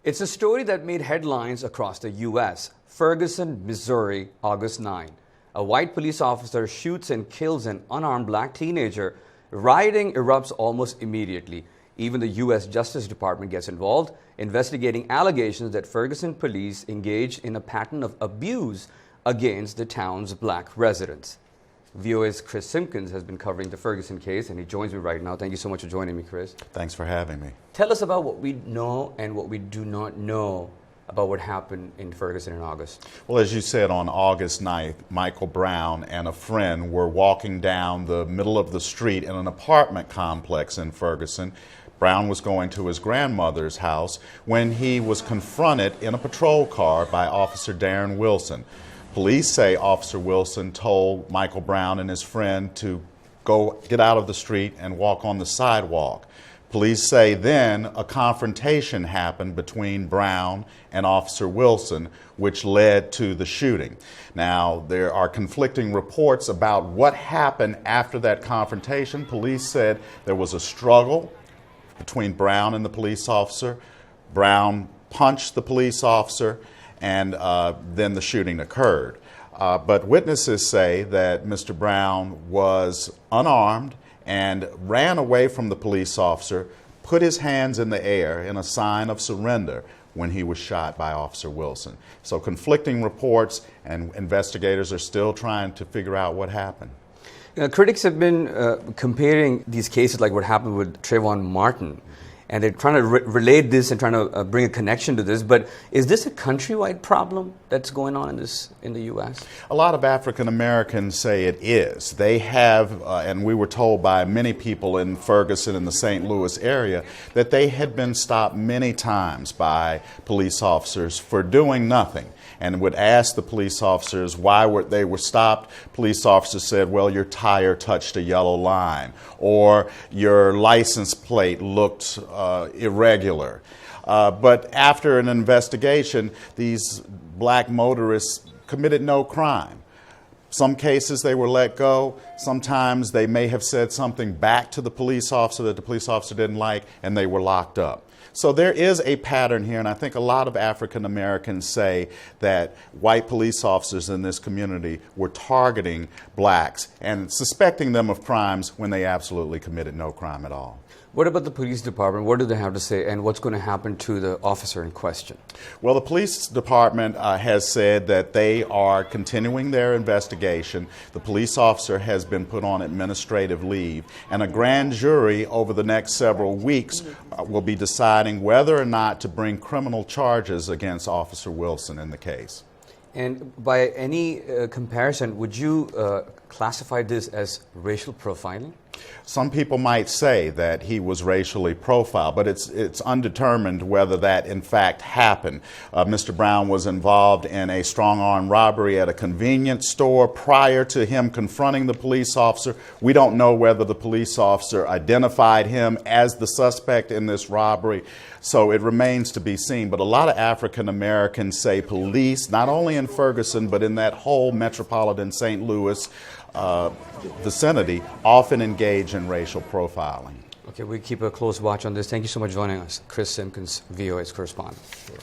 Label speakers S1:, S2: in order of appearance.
S1: It's a story that made headlines across the U.S. Ferguson, Missouri, August 9. A white police officer shoots and kills an unarmed black teenager. Rioting erupts almost immediately. Even the U.S. Justice Department gets involved, investigating allegations that Ferguson police engaged in a pattern of abuse against the town's black residents. VOA's Chris Simpkins has been covering the Ferguson case, and he joins me right now. Thank you so much for joining me, Chris.
S2: Thanks for having me.
S1: Tell us about what we know and what we do not know about what happened in Ferguson in August.
S2: Well, as you said, on August 9th, Michael Brown and a friend were walking down the middle of the street in an apartment complex in Ferguson. Brown was going to his grandmother's house when he was confronted in a patrol car by Officer Darren Wilson. Police say Officer Wilson told Michael Brown and his friend to go get out of the street and walk on the sidewalk. Police say then a confrontation happened between Brown and Officer Wilson, which led to the shooting. Now, there are conflicting reports about what happened after that confrontation. Police said there was a struggle between Brown and the police officer. Brown punched the police officer, and then the shooting occurred. But witnesses say that Mr. Brown was unarmed and ran away from the police officer, put his hands in the air in a sign of surrender when he was shot by Officer Wilson. So conflicting reports, and investigators are still trying to figure out what happened.
S1: Critics have been comparing these cases like what happened with Trayvon Martin. And they're trying to relate this and trying to bring a connection to this. But is this a countrywide problem that's going on in the U.S.?
S2: A lot of African Americans say it is. They have, and we were told by many people in Ferguson and the St. Louis area, that they had been stopped many times by police officers for doing nothing, and would ask the police officers why they were stopped. Police officers said, well, your tire touched a yellow line, or your license plate looked irregular. But after an investigation, these black motorists committed no crime. Some cases they were let go. Sometimes they may have said something back to the police officer that the police officer didn't like, and they were locked up. So there is a pattern here, and I think a lot of African Americans say that white police officers in this community were targeting blacks and suspecting them of crimes when they absolutely committed no crime at all.
S1: What about the police department? What do they have to say, and what's going to happen to the officer in question?
S2: Well, the police department has said that they are continuing their investigation. The police officer has been put on administrative leave, and a grand jury over the next several weeks will be deciding whether or not to bring criminal charges against Officer Wilson in the case.
S1: And by any comparison, would you classify this as racial profiling?
S2: Some people might say that he was racially profiled, but it's undetermined whether that in fact happened. Mr. Brown was involved in a strong-arm robbery at a convenience store prior to him confronting the police officer. We don't know whether the police officer identified him as the suspect in this robbery, so it remains to be seen. But a lot of African Americans say police, not only in Ferguson, but in that whole metropolitan St. Louis vicinity, often engage in racial profiling.
S1: Okay, we keep a close watch on this. Thank you so much for joining us. Chris Simpkins, VOA's correspondent.
S2: Sure.